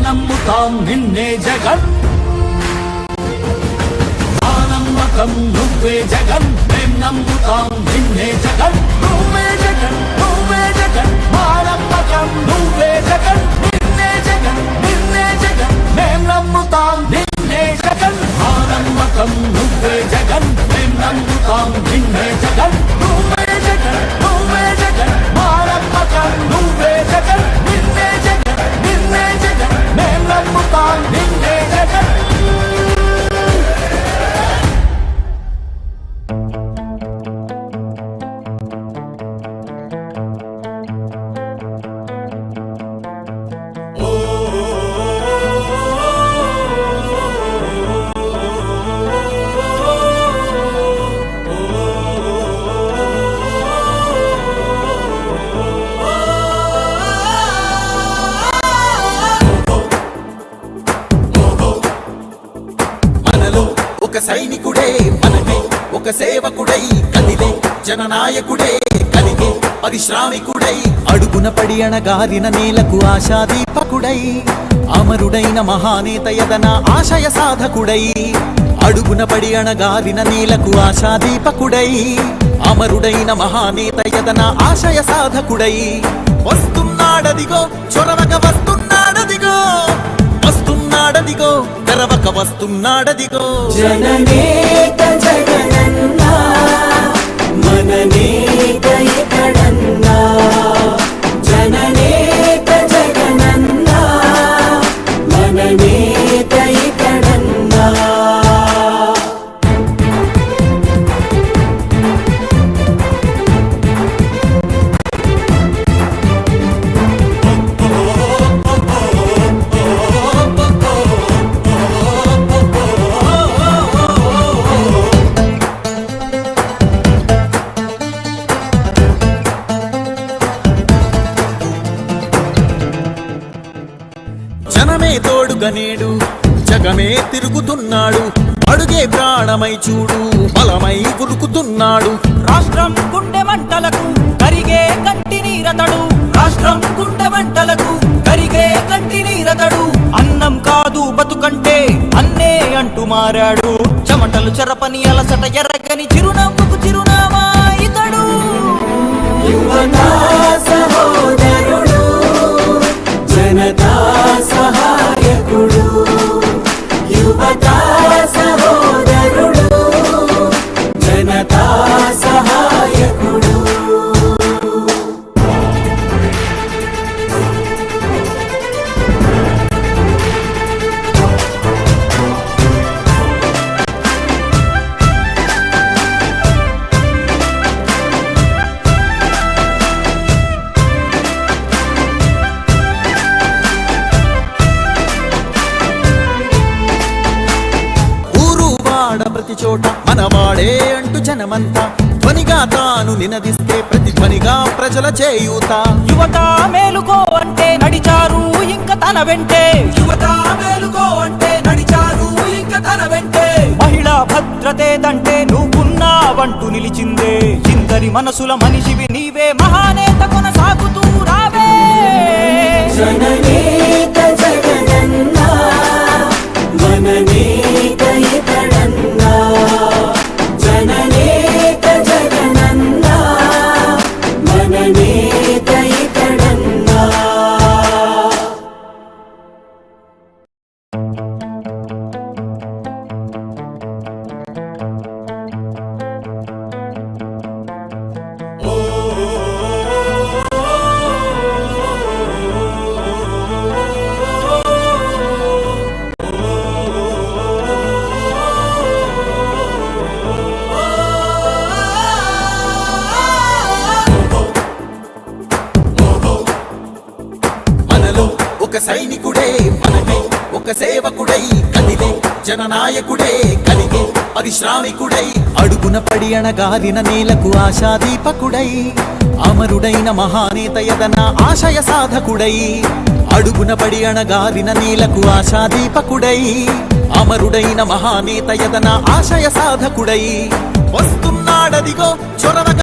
నమ్ముతాం నిన్నే జగన్ మా నమ్మకం నువ్వే జగన్ మేం నమ్ముతాం నిన్నే జగన్ నువ్వే జగన్ నువ్వే జగన్ మా నమ్మకం నువ్వే జగన్ నిన్నే జగన్ నిన్నే జగన్ మేం నమ్ముతాం నిన్నే జగన్ మా నమ్మకం నువ్వే జగన్ మేం నమ్ముతాం నిన్నే జగన్ నువ్వే జగన్ నువ్వే జగన్ మా నమ్మకం నువ్వే జగన్ నిన్నే జగన్ నిన్నే జగన్ మేం నమ్ముతాం నిన్నే జగన్ ఒక సైనికుడే మనమే ఒక సేవకుడై కదిలే జననాయకుడే కలిగే పరిశ్రామికుడై అడుగున పడి అణగారిన నేలకు ఆశాదీపకుడై అమరుడైన మహానేత యదన ఆశయ సాధకుడై అడుగున పడి అణగారిన నేలకు ఆశాదీపకుడై అమరుడైన మహానేత యదన ఆశయ సాధకుడై వస్తున్నాడదిగో చొరవక వస్తున్నాడదిగో వస్తున్నాడదిగో తెరవక వస్తున్నాడదిగో జననేత జగనన్నా మననేత ఇతడన్నా జననేత జగనన్నా మననేత ఇతడన్నా జనమే తోడుగనేడు జగమే తిరుగుతున్నాడు అడుగే ప్రాణమై చూడు బలమై ఉరుకుతున్నాడు రాష్ట్రం గుండె మంటలకు కరిగే కంటి నీరతడు రాష్ట్రం గుండె మంటలకు కరిగే కంటి నీరతడు అన్నం కాదు బతుకంటే అన్నే అంటూ మారాడు చెమటలు చెరపని అలసట ఎర్రగని చిరునవ్వుకు చిరునామా ఇతడు యువతా సహోదరుడు జనతా సహాయకుడు యువతా సహోదరుడు జనతా సహాయకుడు ప్రతి చోట మనవాడే అంటూ జనమంతా ధ్వనిగా తాను నినదిస్తే ప్రతి ధ్వనిగా ప్రజల చేయూత యువత మేలుకో అంటే నడిచారు ఇంక తన వెంటే యువత మేలుకో అంటే నడిచారు ఇంక తన వెంటే మహిళా భద్రతేదంటే నువ్వున్నావంటూ నిలిచిందే ఇందరి మనసుల మనిషివి నీవే మహానేత కొనసాగుతూ రావే జననేత జగనన్నా మననేత ఇతడన్నా జననేత జగనన్నా మననేత ఇతడన్నా ఒక సైనికుడే మనమే ఒక సేవకుడై కదిలే జననాయకుడే కలిగే పరిశ్రామికుడై అడుగున పడి అణగారిన నేలకు ఆశాదీపకుడై అమరుడైన మహానేత యదన ఆశయ సాధకుడై అడుగున పడి అణగారిన నేలకు ఆశాదీపకుడై అమరుడైన మహానేత యదన ఆశయ సాధకుడై వస్తున్నాడదిగో చొరవక